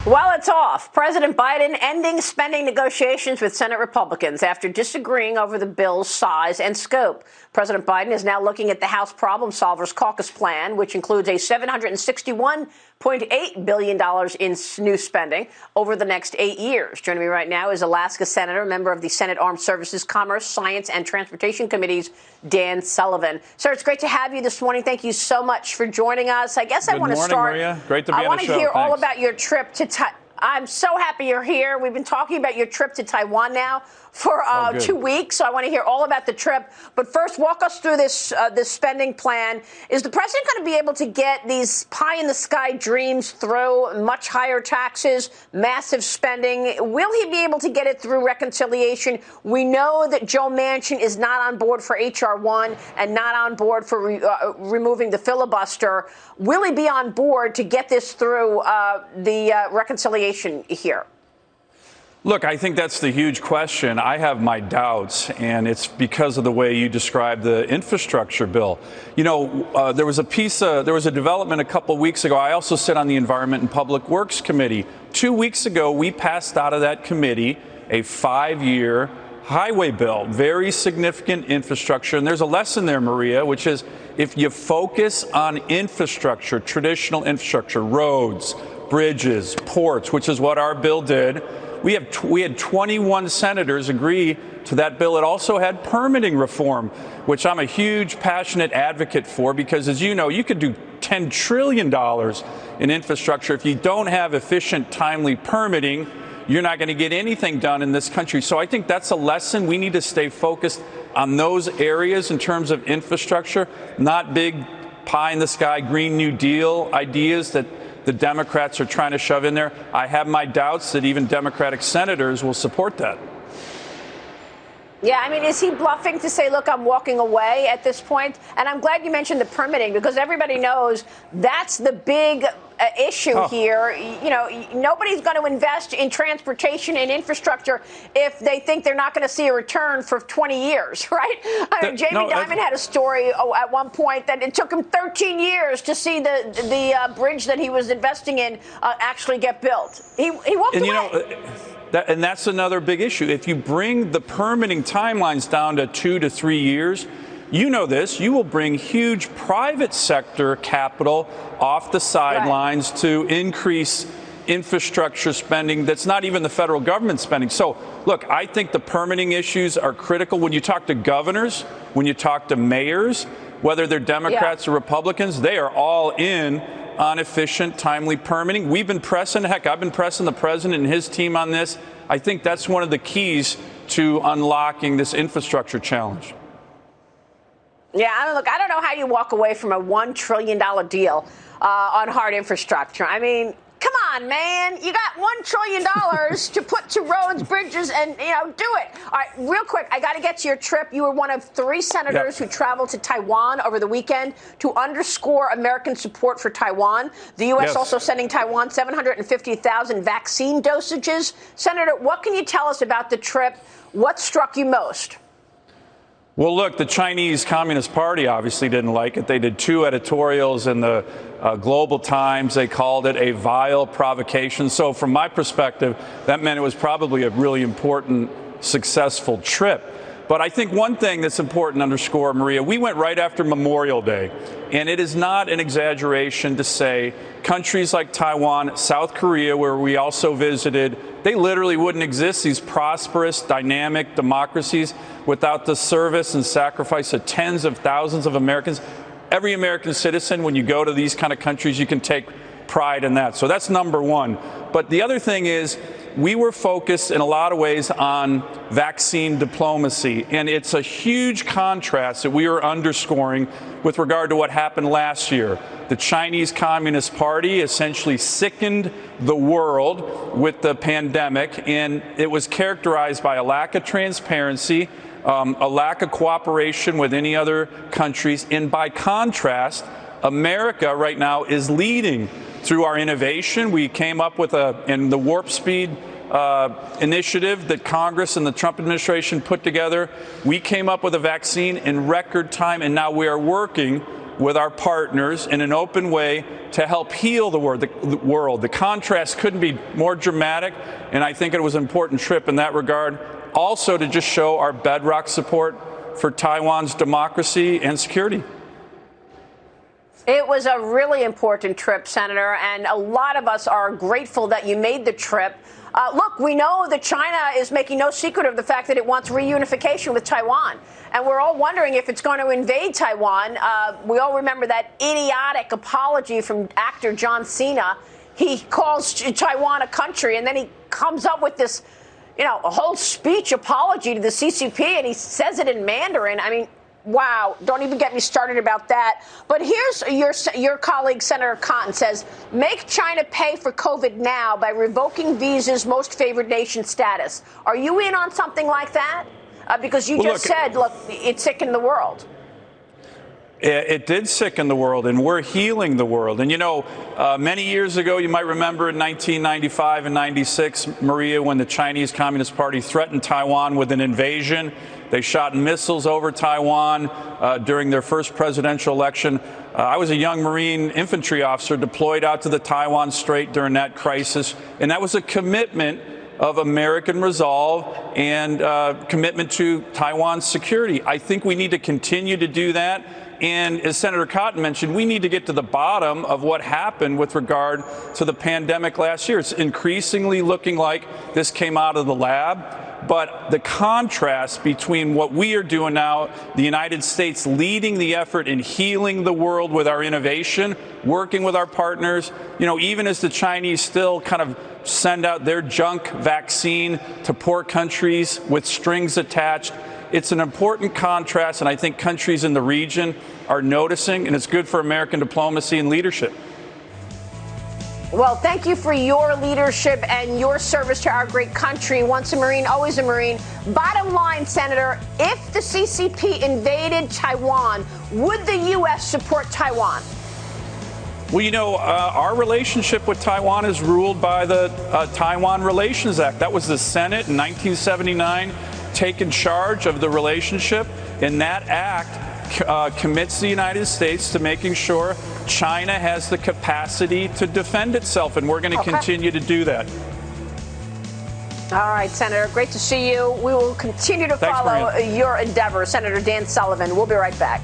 Well, it's off. President Biden ending spending negotiations with Senate Republicans after disagreeing over the bill's size and scope. President Biden is now looking at the House Problem Solvers Caucus plan, which includes a $761.8 billion in new spending over the next 8 years. Joining me right now is Alaska Senator, member of the Senate Armed Services, Commerce, Science, and Transportation Committees, Dan Sullivan. Sir, it's great to have you this morning. Thank you so much for joining us. I guess I want to start. Maria. Great to be on the show. I want to hear all Thanks. about your trip to I'm so happy you're here. We've been talking about your trip to Taiwan now for 2 weeks, so I want to hear all about the trip. But first, walk us through this spending plan. Is the president going to be able to get these pie-in-the-sky dreams through, much higher taxes, massive spending? Will he be able to get it through reconciliation? We know that Joe Manchin is not on board for H.R. 1 and not on board for removing the filibuster. Will he be on board to get this through the reconciliation here? Look, I think that's the huge question. I have my doubts, and it's because of the way you described the infrastructure bill. You know, there was a development a couple of weeks ago. I also sit on the Environment and Public Works Committee. 2 weeks ago, we passed out of that committee a 5-year highway bill, very significant infrastructure. And there's a lesson there, Maria, which is if you focus on infrastructure, traditional infrastructure, roads, bridges, ports, which is what our bill did. We had 21 senators agree to that bill. It also had permitting reform, which I'm a huge, passionate advocate for, because as you know, you could do $10 trillion in infrastructure. If you don't have efficient, timely permitting, you're not going to get anything done in this country. So I think that's a lesson. We need to stay focused on those areas in terms of infrastructure, not big pie-in-the-sky Green New Deal ideas that the Democrats are trying to shove in there. I have my doubts that even Democratic senators will support that. Yeah, I mean, is he bluffing to say, look, I'm walking away at this point? And I'm glad you mentioned the permitting, because everybody knows that's the big issue here. You know, nobody's going to invest in transportation and infrastructure if they think they're not going to see a return for 20 years, right? I mean, Jamie Dimon had a story at one point that it took him 13 years to see the bridge that he was investing in actually get built. He walked away. You know, and that's another big issue. If you bring the permitting timelines down to 2 to 3 years, you know this, you will bring huge private sector capital off the sidelines to increase infrastructure spending that's not even the federal government spending. So, look, I think the permitting issues are critical. When you talk to governors, when you talk to mayors, whether they're Democrats or Republicans, they are all in on efficient, timely permitting. We've been pressing, heck, I've been pressing the president and his team on this. I think that's one of the keys to unlocking this infrastructure challenge. Yeah, I mean, look, I don't know how you walk away from a $1 trillion deal on hard infrastructure. I mean, come on, man. You got $1 trillion to put to roads, bridges, and, you know, do it. All right, real quick, I got to get to your trip. You were one of 3 senators who traveled to Taiwan over the weekend to underscore American support for Taiwan. The U.S. also sending Taiwan 750,000 vaccine dosages. Senator, what can you tell us about the trip? What struck you most? Well, look, the Chinese Communist Party obviously didn't like it. They did 2 editorials in the Global Times. They called it a vile provocation. So from my perspective, that meant it was probably a really important, successful trip. But I think one thing that's important to underscore, Maria, we went right after Memorial Day. And it is not an exaggeration to say countries like Taiwan, South Korea, where we also visited, they literally wouldn't exist, these prosperous, dynamic democracies, without the service and sacrifice of tens of thousands of Americans. Every American citizen, when you go to these kind of countries, you can take pride in that. So that's number one. But the other thing is, we were focused in a lot of ways on vaccine diplomacy. And it's a huge contrast that we are underscoring with regard to what happened last year. The Chinese Communist Party essentially sickened the world with the pandemic, and it was characterized by a lack of transparency, a lack of cooperation with any other countries. And by contrast, America right now is leading through our innovation. We came up with in the Warp Speed initiative that Congress and the Trump administration put together. We came up with a vaccine in record time, and now we are working with our partners in an open way to help heal the world. The contrast couldn't be more dramatic, and I think it was an important trip in that regard. Also to just show our bedrock support for Taiwan's democracy and security. It was a really important trip, Senator, and a lot of us are grateful that you made the trip. Look, we know that China is making no secret of the fact that it wants reunification with Taiwan. And we're all wondering if it's going to invade Taiwan. We all remember that idiotic apology from actor John Cena. He calls Taiwan a country, and then he comes up with this, a whole speech apology to the CCP, and he says it in Mandarin. I mean, wow, don't even get me started about that. But here's your colleague, Senator Cotton, says, make China pay for COVID now by revoking visas' most favored nation status. Are you in on something like that? Because you just said, look, it sickened the world. It did sicken the world, and we're healing the world. And, many years ago, you might remember in 1995 and 96, Maria, when the Chinese Communist Party threatened Taiwan with an invasion. They shot missiles over Taiwan during their first presidential election. I was a young Marine infantry officer deployed out to the Taiwan Strait during that crisis, and that was a commitment of American resolve and commitment to Taiwan's security. I think we need to continue to do that. And as Senator Cotton mentioned, we need to get to the bottom of what happened with regard to the pandemic last year. It's increasingly looking like this came out of the lab. But the contrast between what we are doing now, the United States leading the effort in healing the world with our innovation, working with our partners, even as the Chinese still kind of send out their junk vaccine to poor countries with strings attached. It's an important contrast, and I think countries in the region are noticing, and it's good for American diplomacy and leadership. Well, thank you for your leadership and your service to our great country. Once a Marine, always a Marine. Bottom line, Senator, if the CCP invaded Taiwan, would the U.S. support Taiwan? Well, our relationship with Taiwan is ruled by the Taiwan Relations Act. That was the Senate in 1979 taking charge of the relationship, and that act commits the United States to making sure China has the capacity to defend itself, and we're going to continue to do that. All right, Senator, great to see you. We will continue to follow your endeavors. Senator Dan Sullivan. We'll be right back.